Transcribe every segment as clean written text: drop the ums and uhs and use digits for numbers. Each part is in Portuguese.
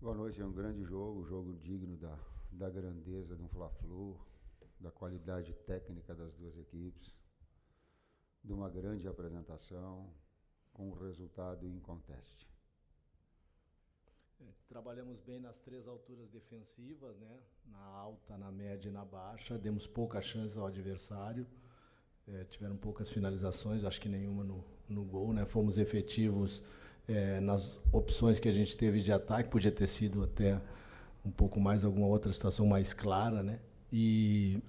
Boa noite, é um grande jogo digno da grandeza de um Fla-Flu, da qualidade técnica das duas equipes, de uma grande apresentação, com um resultado inconteste. Trabalhamos bem nas três alturas defensivas, né? Na alta, na média e na baixa. Demos poucas chances ao adversário. Tiveram poucas finalizações, acho que nenhuma no gol, né? Fomos efetivos nas opções que a gente teve de ataque. Podia ter sido até um pouco mais, alguma outra situação mais clara, né? E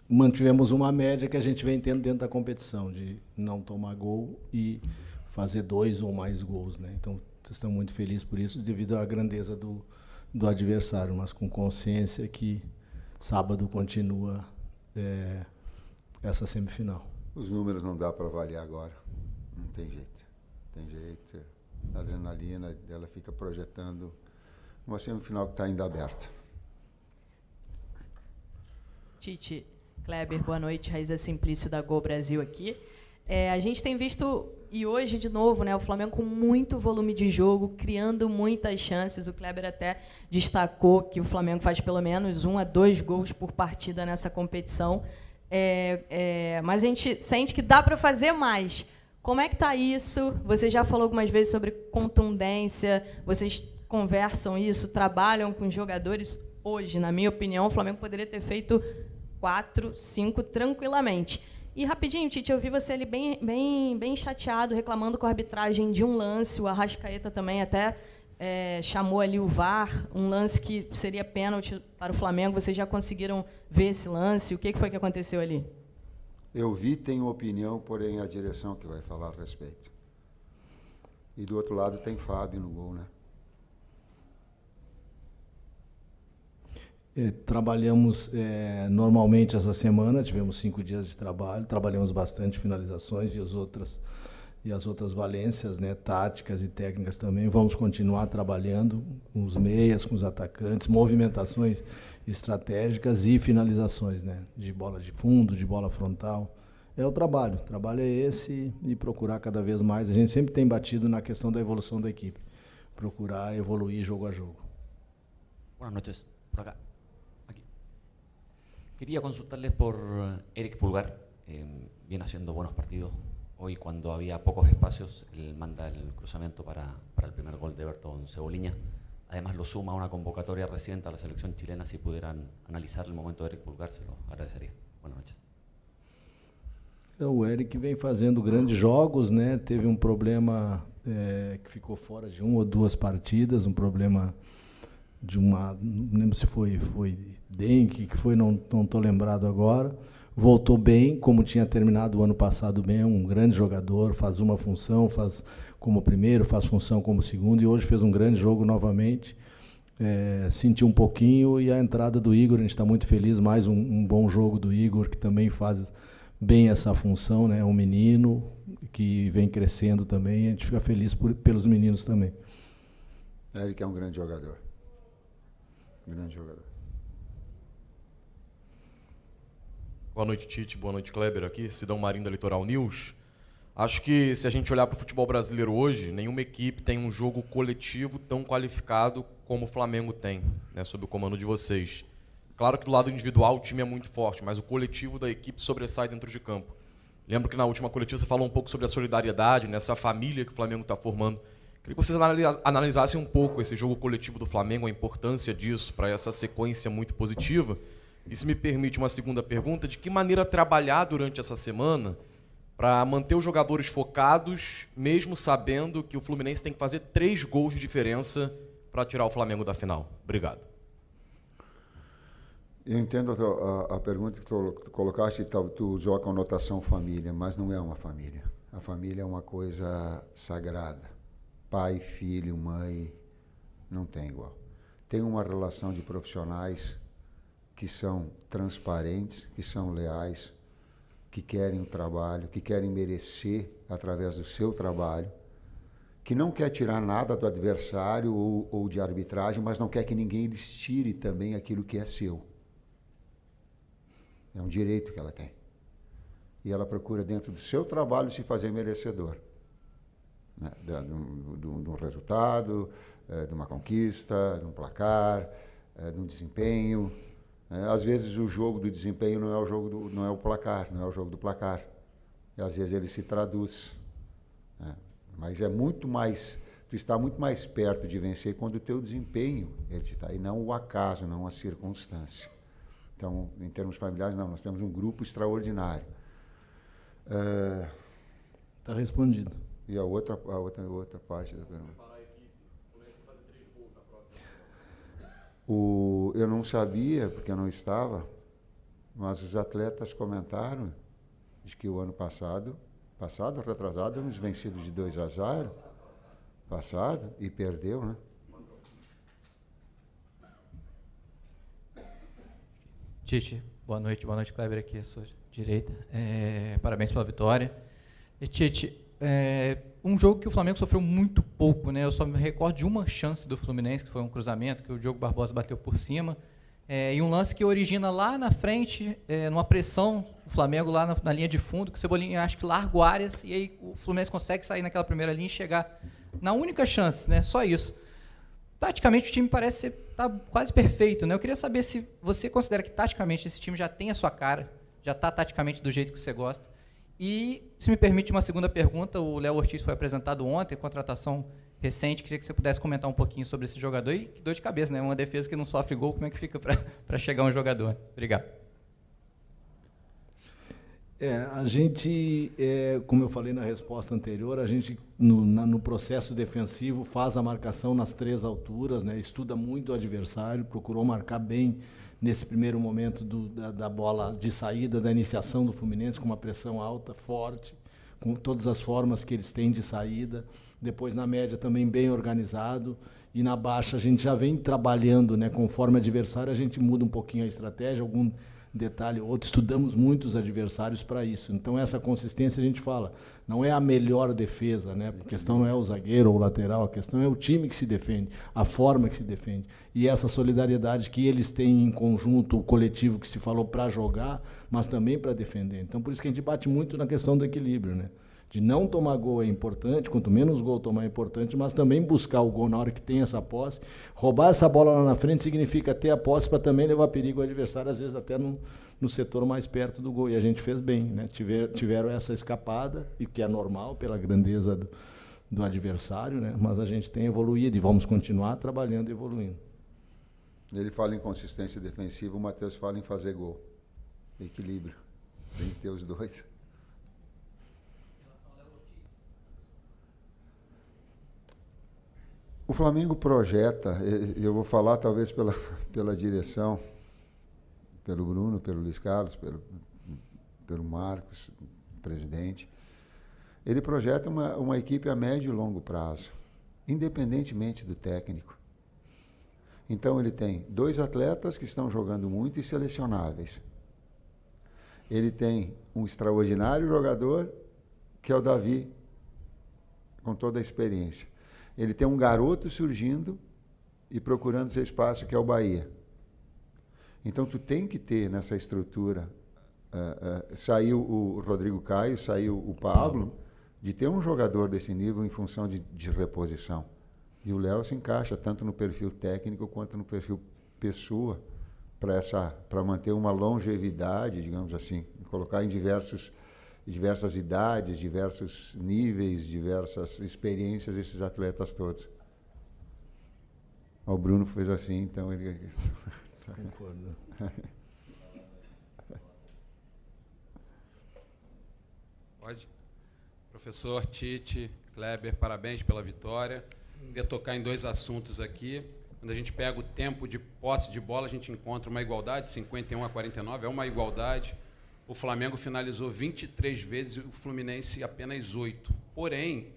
mantivemos uma média que a gente vem tendo dentro da competição, de não tomar gol e fazer 2 ou mais gols, né? Então, estamos muito felizes por isso, devido à grandeza do adversário, mas com consciência que sábado continua essa semifinal. Os números não dá para avaliar agora, não tem jeito. A adrenalina dela fica projetando uma semifinal que está ainda aberta. Tite, Kleber, boa noite. Raíza Simplício da Gol Brasil aqui. A gente tem visto, e hoje de novo, né, o Flamengo com muito volume de jogo, criando muitas chances. O Kleber até destacou que o Flamengo faz pelo menos 1 a 2 gols por partida nessa competição. Mas a gente sente que dá para fazer mais. Como é que está isso? Você já falou algumas vezes sobre contundência, vocês conversam isso, trabalham com jogadores. Hoje, na minha opinião, o Flamengo poderia ter feito 4, 5 tranquilamente. E rapidinho, Tite, eu vi você ali bem chateado, reclamando com a arbitragem de um lance. O Arrascaeta também até chamou ali o VAR, um lance que seria pênalti para o Flamengo. Vocês já conseguiram ver esse lance? O que foi que aconteceu ali? Eu vi, tenho opinião, porém a direção que vai falar a respeito. E do outro lado tem Fábio no gol, né? Trabalhamos normalmente essa semana, tivemos 5 dias de trabalho, trabalhamos bastante finalizações e as outras valências, né, táticas e técnicas também. Vamos continuar trabalhando com os meias, com os atacantes, movimentações estratégicas e finalizações, né, de bola de fundo, de bola frontal. O trabalho é esse, e procurar cada vez mais. A gente sempre tem batido na questão da evolução da equipe, procurar evoluir jogo a jogo. Buenas noches, por acá. Aquí. Quería consultarles por Eric Pulgar, viene haciendo buenos partidos. Hoy, cuando había pocos espacios, él manda el cruzamiento para el primer gol de Everton Cebolinha. Además, lo suma a una convocatoria reciente a la selección chilena. Si pudieran analizar el momento de Eric Pulgar, se lo agradecería. Buenas noches. O Eric vem fazendo grandes jogos, né? Teve um problema que ficou fora de 1 ou 2 partidas, um problema de não lembro se foi dengue, que foi, não estou lembrado agora. Voltou bem, como tinha terminado o ano passado bem, é um grande jogador, faz uma função, faz como primeiro, faz função como segundo, e hoje fez um grande jogo novamente. Sentiu um pouquinho, e a entrada do Igor, a gente está muito feliz, mais um bom jogo do Igor, que também faz bem essa função, né? Um menino que vem crescendo também, a gente fica feliz pelos meninos também. Eric é um grande jogador. Grande jogador. Boa noite, Tite. Boa noite, Kleber. Aqui, Sidão Marim da Litoral News. Acho que, se a gente olhar para o futebol brasileiro hoje, nenhuma equipe tem um jogo coletivo tão qualificado como o Flamengo tem, né, sob o comando de vocês. Claro que do lado individual o time é muito forte, mas o coletivo da equipe sobressai dentro de campo. Lembro que na última coletiva você falou um pouco sobre a solidariedade, nessa família que o Flamengo está formando. Queria que vocês analisassem um pouco esse jogo coletivo do Flamengo, a importância disso para essa sequência muito positiva. E, se me permite uma segunda pergunta, de que maneira trabalhar durante essa semana para manter os jogadores focados, mesmo sabendo que o Fluminense tem que fazer 3 gols de diferença para tirar o Flamengo da final? Obrigado. Eu entendo a pergunta que tu colocaste, tu usou a conotação família, mas não é uma família. A família é uma coisa sagrada. Pai, filho, mãe, não tem igual. Tem uma relação de profissionais que são transparentes, que são leais, que querem o trabalho, que querem merecer através do seu trabalho, que não quer tirar nada do adversário ou de arbitragem, mas não quer que ninguém lhes tire também aquilo que é seu. É um direito que ela tem. E ela procura, dentro do seu trabalho, se fazer merecedor, né, do resultado, de uma conquista, de um placar, de um desempenho. Às vezes o jogo do desempenho não é o placar, não é o jogo do placar. E às vezes ele se traduz. Mas é muito mais, tu está muito mais perto de vencer quando o teu desempenho está, e não o acaso, não a circunstância. Então, em termos familiares, não, nós temos um grupo extraordinário. Está respondido. E a outra parte da pergunta. Eu não sabia, porque eu não estava, mas os atletas comentaram de que o ano passado, retrasado, nos vencidos de 2-0, passado, e perdeu, né? Tite, boa noite, Kleber aqui à sua direita. Parabéns pela vitória. E, Tite, um jogo que o Flamengo sofreu muito pouco, né? Eu só me recordo de uma chance do Fluminense, que foi um cruzamento, que o Diogo Barbosa bateu por cima, e um lance que origina lá na frente, numa pressão, o Flamengo lá na linha de fundo, que o Cebolinha acho que larga o Arias, e aí o Fluminense consegue sair naquela primeira linha e chegar na única chance, né? Só isso. Taticamente o time parece estar quase perfeito, né? Eu queria saber se você considera que taticamente esse time já tem a sua cara, já está taticamente do jeito que você gosta. E, se me permite uma segunda pergunta, o Léo Ortiz foi apresentado ontem, contratação recente, queria que você pudesse comentar um pouquinho sobre esse jogador. E que dor de cabeça, né? Uma defesa que não sofre gol, como é que fica para chegar um jogador? Obrigado. A gente, como eu falei na resposta anterior, a gente, no processo defensivo, faz a marcação nas 3 alturas, né? Estuda muito o adversário, procurou marcar bem nesse primeiro momento da bola de saída, da iniciação do Fluminense, com uma pressão alta, forte, com todas as formas que eles têm de saída. Depois, na média, também bem organizado. E na baixa, a gente já vem trabalhando, né? Conforme adversário, a gente muda um pouquinho a estratégia, algum detalhe ou outro. Estudamos muito os adversários para isso. Então, essa consistência, a gente fala, não é a melhor defesa, né? A questão não é o zagueiro ou o lateral, a questão é o time que se defende, a forma que se defende. E essa solidariedade que eles têm em conjunto, o coletivo que se falou para jogar, mas também para defender. Então, por isso que a gente bate muito na questão do equilíbrio, né? De não tomar gol é importante, quanto menos gol tomar é importante, mas também buscar o gol na hora que tem essa posse. Roubar essa bola lá na frente significa ter a posse para também levar perigo ao adversário, às vezes até no setor mais perto do gol. E a gente fez bem, né? Tiveram essa escapada, e que é normal pela grandeza do adversário, né? Mas a gente tem evoluído e vamos continuar trabalhando e evoluindo. Ele fala em consistência defensiva, o Matheus fala em fazer gol. Equilíbrio. Tem que ter os dois. O Flamengo projeta, eu vou falar talvez pela direção, pelo Bruno, pelo Luiz Carlos, pelo Marcos, presidente. Ele projeta uma equipe a médio e longo prazo, independentemente do técnico. Então ele tem 2 atletas que estão jogando muito e selecionáveis. Ele tem um extraordinário jogador, que é o Davi, com toda a experiência. Ele tem um garoto surgindo e procurando seu espaço, que é o Bahia. Então, tu tem que ter nessa estrutura, saiu o Rodrigo Caio, saiu o Pablo, de ter um jogador desse nível em função de reposição. E o Léo se encaixa tanto no perfil técnico quanto no perfil pessoa, para manter uma longevidade, digamos assim, colocar em diversas idades, diversos níveis, diversas experiências, esses atletas todos. O Bruno fez assim, então ele... Concordo. Pode? Professor Tite, Kleber, parabéns pela vitória. Queria tocar em 2 assuntos aqui. Quando a gente pega o tempo de posse de bola, a gente encontra uma igualdade, 51-49, é uma igualdade. O Flamengo finalizou 23 vezes e o Fluminense apenas 8. Porém,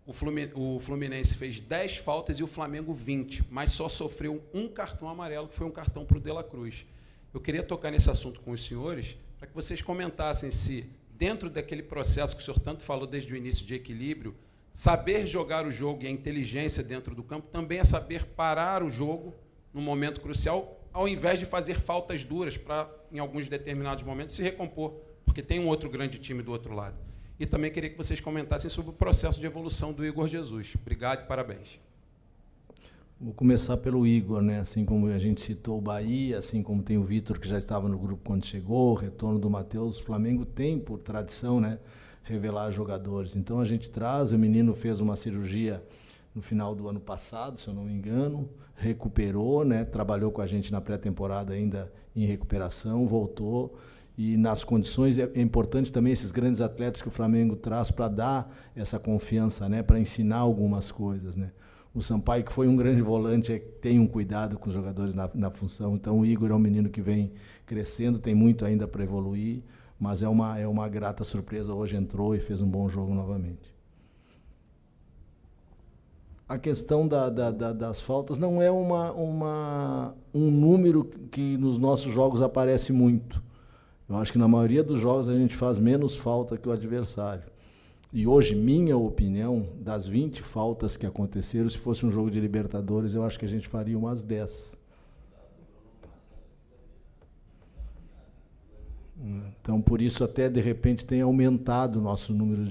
o Fluminense fez 10 faltas e o Flamengo 20, mas só sofreu um cartão amarelo, que foi um cartão para o De La Cruz. Eu queria tocar nesse assunto com os senhores, para que vocês comentassem se, dentro daquele processo que o senhor tanto falou desde o início de equilíbrio, saber jogar o jogo e a inteligência dentro do campo também é saber parar o jogo no momento crucial, ao invés de fazer faltas duras para, em alguns determinados momentos, se recompor, porque tem um outro grande time do outro lado. E também queria que vocês comentassem sobre o processo de evolução do Igor Jesus. Obrigado e parabéns. Vou começar pelo Igor, né? Assim como a gente citou o Bahia, assim como tem o Vitor, que já estava no grupo quando chegou, o retorno do Matheus, o Flamengo tem, por tradição, né, revelar jogadores. Então a gente traz, o menino fez uma cirurgia no final do ano passado, se eu não me engano, recuperou, né, trabalhou com a gente na pré-temporada ainda em recuperação, voltou. E nas condições, é importante também esses grandes atletas que o Flamengo traz para dar essa confiança, né, para ensinar algumas coisas, né. O Sampaio, que foi um grande volante, tem um cuidado com os jogadores na função. Então, o Igor é um menino que vem crescendo, tem muito ainda para evoluir, mas é uma grata surpresa. Hoje entrou e fez um bom jogo novamente. A questão das faltas não é um número que nos nossos jogos aparece muito. Eu acho que na maioria dos jogos a gente faz menos falta que o adversário. E hoje, minha opinião, das 20 faltas que aconteceram, se fosse um jogo de Libertadores, eu acho que a gente faria umas 10. Então, por isso, até, de repente, tem aumentado o nosso número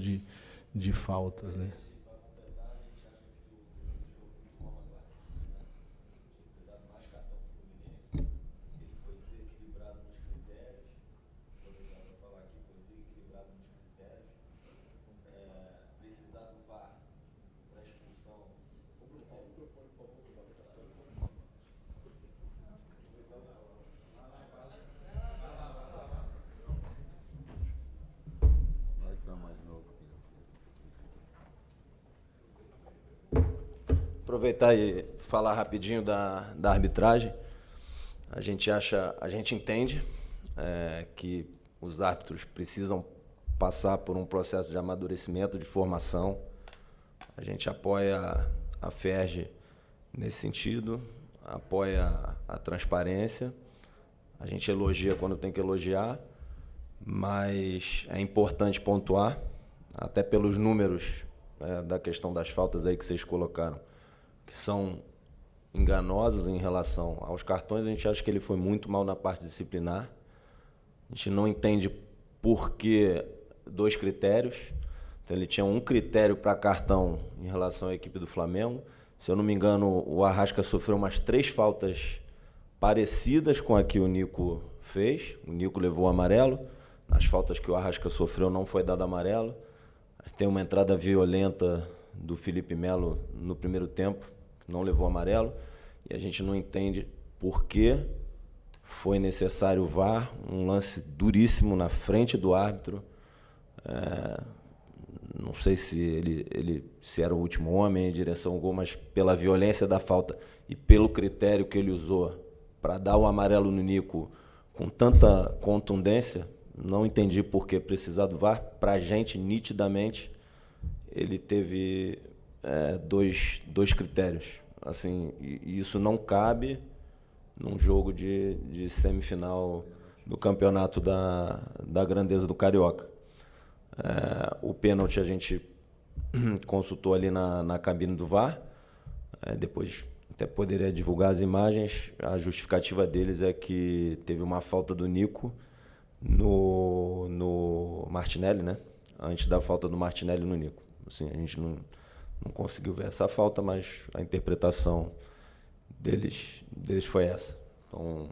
de faltas, né? Aproveitar e falar rapidinho da arbitragem. A gente entende que os árbitros precisam passar por um processo de amadurecimento, de formação. A gente apoia a FERJ nesse sentido, apoia a transparência. A gente elogia quando tem que elogiar, mas é importante pontuar, até pelos números da questão das faltas aí que vocês colocaram, que são enganosos em relação aos cartões. A gente acha que ele foi muito mal na parte disciplinar. A gente não entende por que 2 critérios. Então, ele tinha um critério para cartão em relação à equipe do Flamengo. Se eu não me engano, o Arrasca sofreu umas 3 faltas parecidas com a que o Nico fez. O Nico levou o amarelo. Nas faltas que o Arrasca sofreu não foi dado amarelo. Tem uma entrada violenta do Felipe Melo no primeiro tempo, que não levou amarelo, e a gente não entende por que foi necessário o VAR, um lance duríssimo na frente do árbitro. Não sei se ele se era o último homem em direção ao gol, mas pela violência da falta e pelo critério que ele usou para dar o amarelo no Nico com tanta contundência, não entendi por que precisar do VAR. Para a gente, nitidamente, ele teve dois critérios. Assim, e isso não cabe num jogo de semifinal do campeonato da grandeza do Carioca. O pênalti a gente consultou ali na cabine do VAR. Depois até poderia divulgar as imagens. A justificativa deles é que teve uma falta do Nico no Martinelli, né? Antes da falta do Martinelli no Nico. Assim, a gente não conseguiu ver essa falta, mas a interpretação deles foi essa. Então,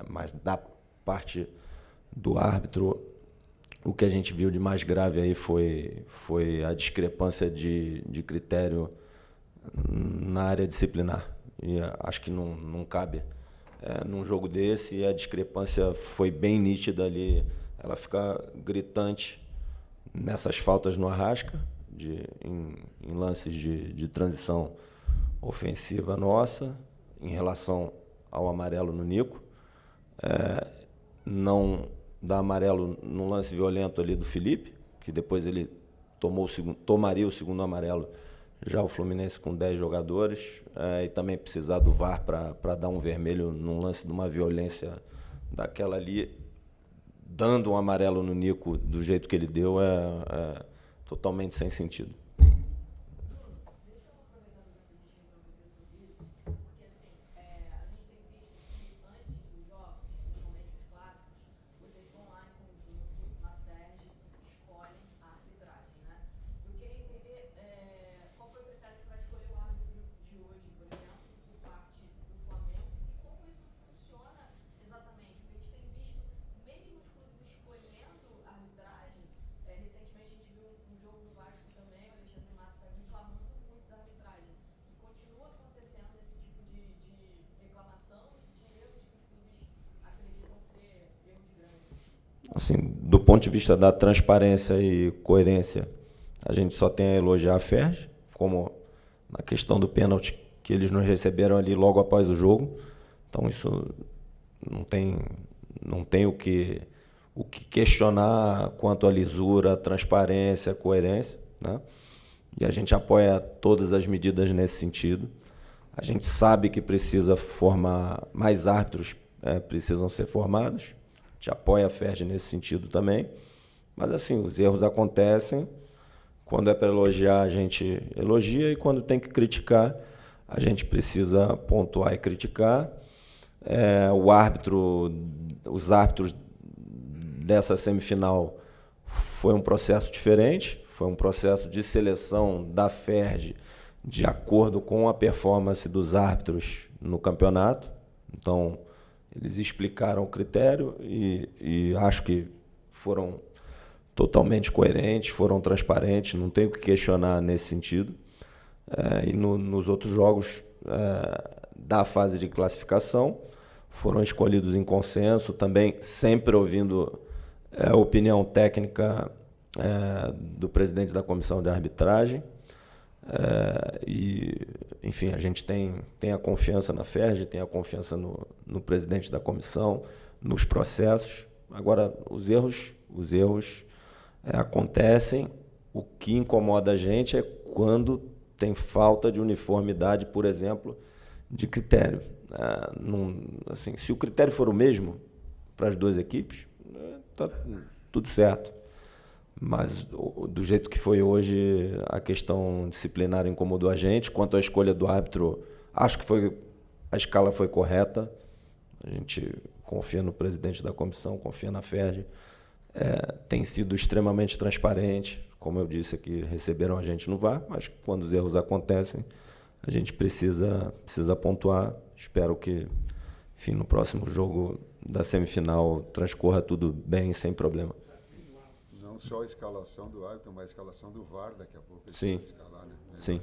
mas da parte do árbitro, o que a gente viu de mais grave aí foi a discrepância de critério na área disciplinar. E acho que não cabe num jogo desse, e a discrepância foi bem nítida ali. Ela fica gritante nessas faltas no Arrasca, em lances de transição ofensiva nossa, em relação ao amarelo no Nico. Não dá amarelo no lance violento ali do Felipe, que depois ele tomaria o segundo amarelo, já o Fluminense com 10 jogadores, e também precisar do VAR para dar um vermelho num lance de uma violência daquela ali, dando um amarelo no Nico do jeito que ele deu, é totalmente sem sentido. reclamação de erros que os clubes acreditam ser erros grandes? Assim, do ponto de vista da transparência e coerência, a gente só tem a elogiar a FERJ, como na questão do pênalti que eles nos receberam ali logo após o jogo. Então isso não tem o que questionar quanto à lisura, transparência, coerência, né? E a gente apoia todas as medidas nesse sentido. A gente sabe que precisa formar mais árbitros, precisam ser formados. A gente apoia a FERJ nesse sentido também. Mas assim, os erros acontecem. Quando é para elogiar, a gente elogia, e quando tem que criticar, a gente precisa pontuar e criticar. Os árbitros dessa semifinal foi um processo diferente, foi um processo de seleção da FERJ de acordo com a performance dos árbitros no campeonato. Então, eles explicaram o critério e acho que foram totalmente coerentes, foram transparentes, não tem o que questionar nesse sentido. E nos outros jogos da fase de classificação foram escolhidos em consenso, também sempre ouvindo a opinião técnica do presidente da comissão de arbitragem. Enfim, a gente tem a confiança na FERJ, tem a confiança no presidente da comissão, nos processos. Agora, os erros acontecem. O que incomoda a gente é quando tem falta de uniformidade, por exemplo, de critério. Assim, se o critério for o mesmo para as duas equipes, está tudo certo. Mas do jeito que foi hoje, a questão disciplinar incomodou a gente. Quanto à escolha do árbitro, acho que a escala foi correta. A gente confia no presidente da comissão, confia na FERJ. Tem sido extremamente transparente. Como eu disse aqui, receberam a gente no VAR, mas quando os erros acontecem, a gente precisa pontuar. Espero que, enfim, no próximo jogo da semifinal transcorra tudo bem, sem problema. Não só a escalação do árbitro, mas a escalação do VAR daqui a pouco. Sim, escalar, né? sim.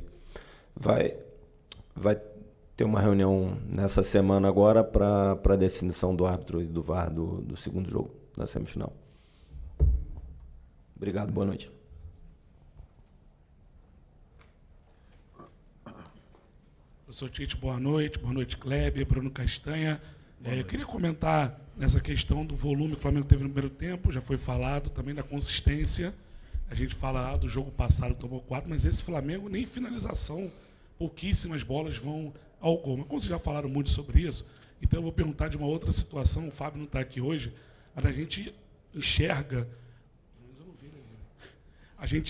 Vai ter uma reunião nessa semana agora para a definição do árbitro e do VAR do segundo jogo, da semifinal. Obrigado, boa noite. Professor Tite, boa noite, Kleber, Bruno Castanha. Eu queria comentar nessa questão do volume que o Flamengo teve no primeiro tempo, já foi falado, também da consistência. A gente fala do jogo passado, tomou 4, mas esse Flamengo nem finalização, pouquíssimas bolas vão ao gol. Mas como vocês já falaram muito sobre isso, então eu vou perguntar de uma outra situação, o Fábio não está aqui hoje, mas a gente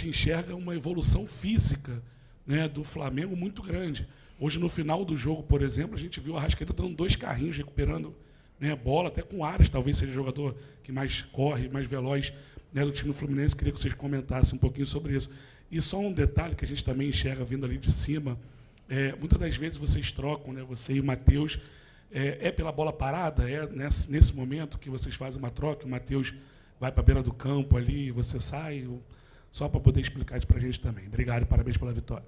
enxerga uma evolução física, né, do Flamengo muito grande. Hoje, no final do jogo, por exemplo, a gente viu a Arrascaeta dando 2 carrinhos, recuperando, né, bola, até com Aras, talvez seja o jogador que mais corre, mais veloz, né, do time do Fluminense. Queria que vocês comentassem um pouquinho sobre isso. E só um detalhe que a gente também enxerga vindo ali de cima, muitas das vezes vocês trocam, né, você e o Matheus, pela bola parada, nesse momento que vocês fazem uma troca, o Matheus vai para a beira do campo ali e você sai, só para poder explicar isso para a gente também. Obrigado e parabéns pela vitória.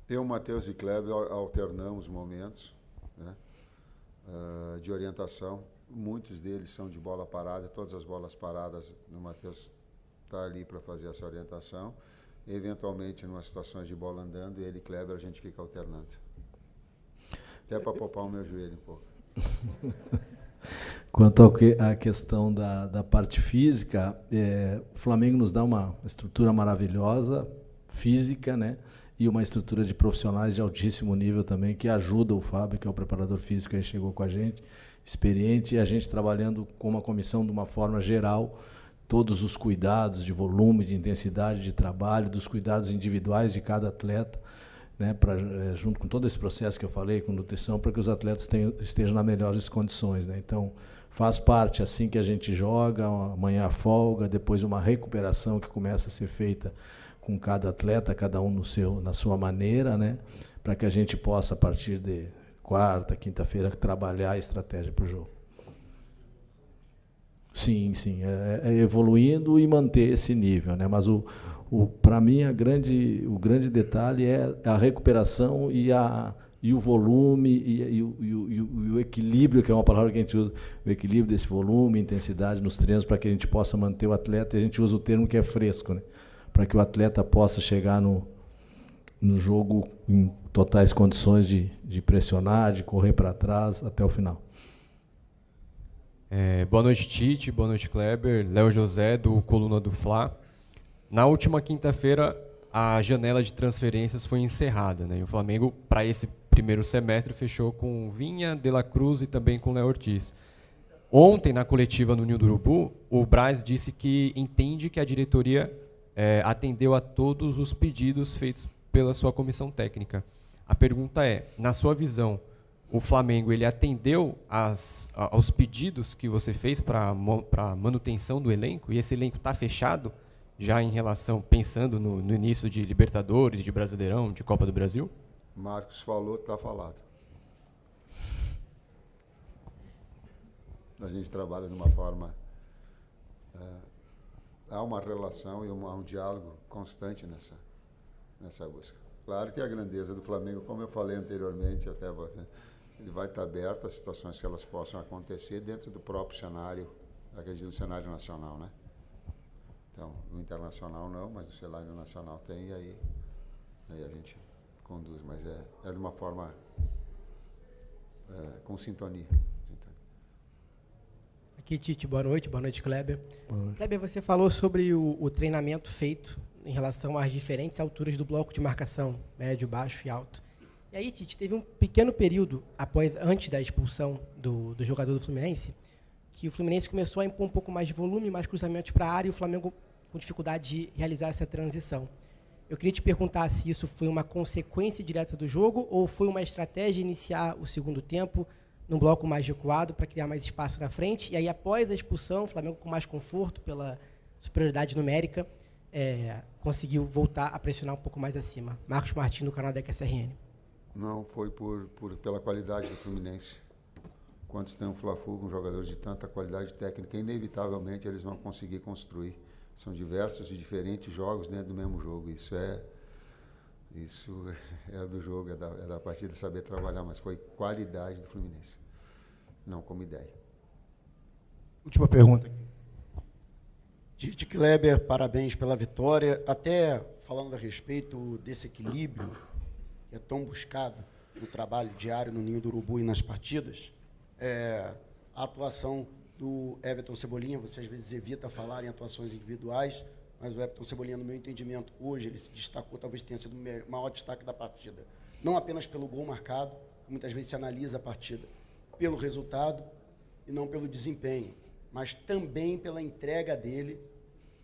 Eu, Matheus e Kleber alternamos momentos, né, de orientação. Muitos deles são de bola parada, todas as bolas paradas, o Matheus está ali para fazer essa orientação. Eventualmente, em umas situações de bola andando, ele e Kleber, a gente fica alternando. Até para poupar o meu joelho um pouco. Quanto à questão da parte física, o Flamengo nos dá uma estrutura maravilhosa, física, né? E uma estrutura de profissionais de altíssimo nível também, que ajuda o Fábio, que é o preparador físico, que chegou com a gente, experiente, e a gente trabalhando com uma comissão de uma forma geral, todos os cuidados de volume, de intensidade de trabalho, dos cuidados individuais de cada atleta, né, junto com todo esse processo que eu falei, com nutrição, para que os atletas estejam nas melhores condições, né? Então, faz parte assim que a gente joga, amanhã a folga, depois uma recuperação que começa a ser feita com cada atleta, cada um na sua maneira, né, para que a gente possa, a partir de quarta, quinta-feira, trabalhar a estratégia para o jogo. Sim, evoluindo e manter esse nível, né? Mas para mim o grande detalhe é a recuperação e e o volume e o equilíbrio, que é uma palavra que a gente usa, o equilíbrio desse volume, intensidade nos treinos, para que a gente possa manter o atleta, e a gente usa o termo que é fresco, né? Para que o atleta possa chegar no jogo em totais condições de pressionar, de correr para trás até o final. Boa noite, Tite, boa noite, Kleber. Léo José, do Coluna do Fla. Na última quinta-feira, a janela de transferências foi encerrada, né? E o Flamengo, para esse primeiro semestre, fechou com Vinha, De La Cruz e também com Léo Ortiz. Ontem, na coletiva no Ninho do Urubu, o Braz disse que entende que a diretoria atendeu a todos os pedidos feitos pela sua comissão técnica. A pergunta é, na sua visão, o Flamengo ele atendeu aos pedidos que você fez para a manutenção do elenco? E esse elenco está fechado já em relação, pensando no início de Libertadores, de Brasileirão, de Copa do Brasil? Marcos falou, está falado. A gente trabalha de uma forma... há uma relação e há um diálogo constante nessa busca. Claro que a grandeza do Flamengo, como eu falei anteriormente, até você, ele vai estar aberto às situações que elas possam acontecer dentro do próprio cenário, acredito, do cenário nacional, né? Então, no internacional não, mas o cenário nacional tem, e aí a gente conduz, mas é de uma forma com sintonia. Aqui, Tite, boa noite, Kleber. Kleber, você falou sobre o treinamento feito em relação às diferentes alturas do bloco de marcação, médio, baixo e alto. E aí, Tite, teve um pequeno período, antes da expulsão do jogador do Fluminense, que o Fluminense começou a impor um pouco mais de volume, mais cruzamentos para a área, e o Flamengo com dificuldade de realizar essa transição. Eu queria te perguntar se isso foi uma consequência direta do jogo ou foi uma estratégia iniciar o segundo tempo num bloco mais recuado para criar mais espaço na frente, e aí após a expulsão, o Flamengo com mais conforto pela superioridade numérica, conseguiu voltar a pressionar um pouco mais acima. Marcos Martins, do canal da QSRN. Não, foi pela qualidade do Fluminense. Quando tem um Fla-Flu com jogadores de tanta qualidade técnica, inevitavelmente eles vão conseguir construir. São diversos e diferentes jogos dentro do mesmo jogo. Isso é do jogo, é da partida saber trabalhar, mas foi qualidade do Fluminense, não como ideia. Última pergunta aqui. Tite, Kleber, parabéns pela vitória. Até falando a respeito desse equilíbrio que é tão buscado no trabalho diário no Ninho do Urubu e nas partidas, a atuação do Everton Cebolinha, você às vezes evita falar em atuações individuais, mas o Everton Cebolinha, no meu entendimento, hoje ele se destacou, talvez tenha sido o maior destaque da partida. Não apenas pelo gol marcado, muitas vezes se analisa a partida pelo resultado e não pelo desempenho, mas também pela entrega dele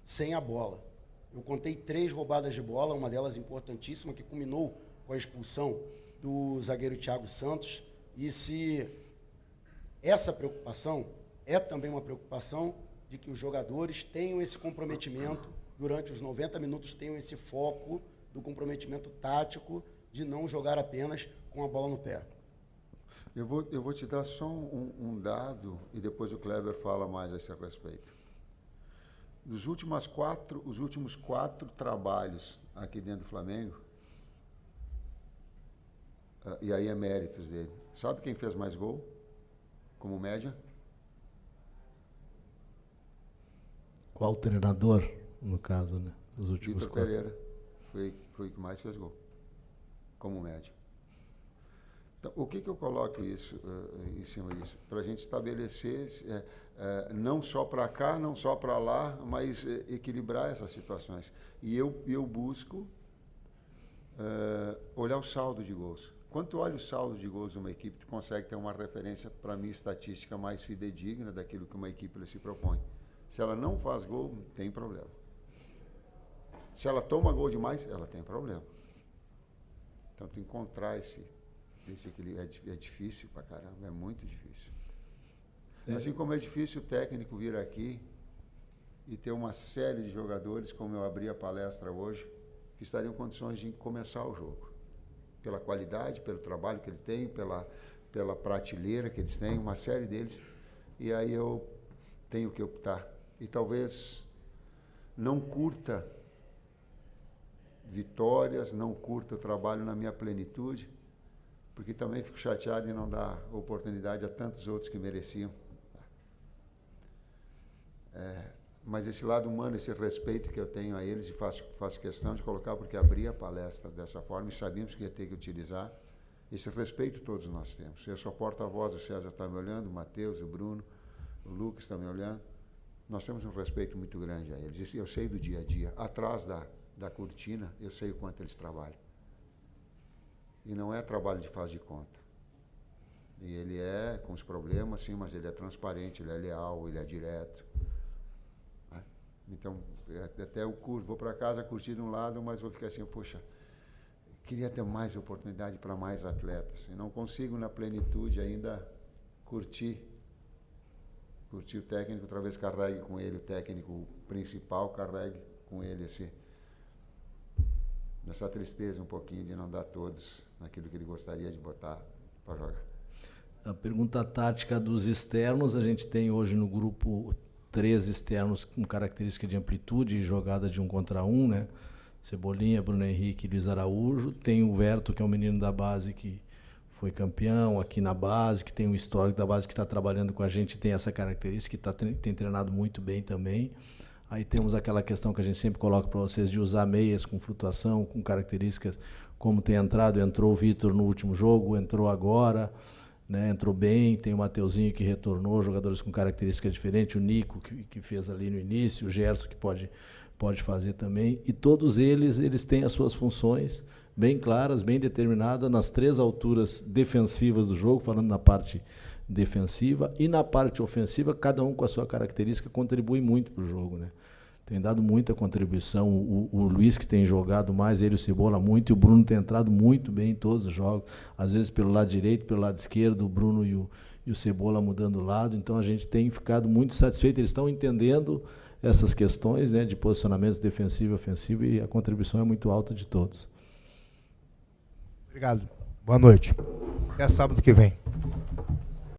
sem a bola. Eu contei 3 roubadas de bola, uma delas importantíssima, que culminou com a expulsão do zagueiro Thiago Santos, e se essa preocupação é também uma preocupação de que os jogadores tenham esse comprometimento durante os 90 minutos, tenham esse foco do comprometimento tático de não jogar apenas com a bola no pé. Eu vou te dar só um dado e depois o Kleber fala mais a esse respeito. Os últimos 4 trabalhos aqui dentro do Flamengo, e aí é méritos dele. Sabe quem fez mais gol como média? Qual treinador, no caso, né? Dos últimos Vitor 4? Pereira foi o que mais fez gol, como média. Então, o que eu coloco isso, em cima disso? Para a gente estabelecer, não só para cá, não só para lá, mas equilibrar essas situações. E eu busco olhar o saldo de gols. Quando tu olha o saldo de gols de uma equipe, tu consegue ter uma referência, para mim, estatística mais fidedigna daquilo que uma equipe se propõe. Se ela não faz gol, tem problema. Se ela toma gol demais, ela tem problema. Então, tu encontrar esse equilíbrio é difícil pra caramba, é muito difícil. Assim como é difícil o técnico vir aqui e ter uma série de jogadores, como eu abri a palestra hoje, que estariam em condições de começar o jogo. Pela qualidade, pelo trabalho que ele tem, pela prateleira que eles têm, uma série deles. E aí eu tenho que optar. E talvez não curta vitórias, não curta o trabalho na minha plenitude, porque também fico chateado em não dar oportunidade a tantos outros que mereciam. Mas esse lado humano, esse respeito que eu tenho a eles, e faço questão de colocar, porque abri a palestra dessa forma e sabíamos que ia ter que utilizar, esse respeito todos nós temos. Eu sou porta-voz, o César está me olhando, o Matheus, o Bruno, o Lucas está me olhando. Nós temos um respeito muito grande a eles. Eu sei do dia a dia. Atrás da cortina, eu sei o quanto eles trabalham. E não é trabalho de faz de conta. E ele é com os problemas, sim, mas ele é transparente, ele é leal, ele é direto. Então, até eu vou para casa curtir de um lado, mas vou ficar assim, poxa, queria ter mais oportunidade para mais atletas. E não consigo, na plenitude, ainda curtir o técnico, outra vez carregue com ele, o técnico principal carregue com ele essa tristeza um pouquinho de não dar todos naquilo que ele gostaria de botar para jogar. A pergunta tática dos externos, a gente tem hoje no grupo 3 externos com característica de amplitude e jogada de 1 contra 1, né? Cebolinha, Bruno Henrique e Luiz Araújo. Tem o Verto, que é um menino da base que foi campeão aqui na base, que tem um histórico da base, que está trabalhando com a gente, tem essa característica, que tem treinado muito bem também. Aí temos aquela questão que a gente sempre coloca para vocês de usar meias com flutuação, com características como tem entrou o Vitor no último jogo, entrou agora, né, entrou bem, tem o Mateuzinho que retornou, jogadores com características diferentes, o Nico que fez ali no início, o Gerson que pode fazer também, e todos eles têm as suas funções bem claras, bem determinadas, nas 3 alturas defensivas do jogo, falando na parte defensiva, e na parte ofensiva, cada um com a sua característica contribui muito para o jogo, né? Tem dado muita contribuição, o Luiz que tem jogado mais, ele e o Cebola muito, e o Bruno tem entrado muito bem em todos os jogos, às vezes pelo lado direito, pelo lado esquerdo, o Bruno e o Cebola mudando o lado, então a gente tem ficado muito satisfeito, eles estão entendendo essas questões, né, de posicionamentos defensivo e ofensivo, e a contribuição é muito alta de todos. Obrigado. Boa noite. Até sábado que vem.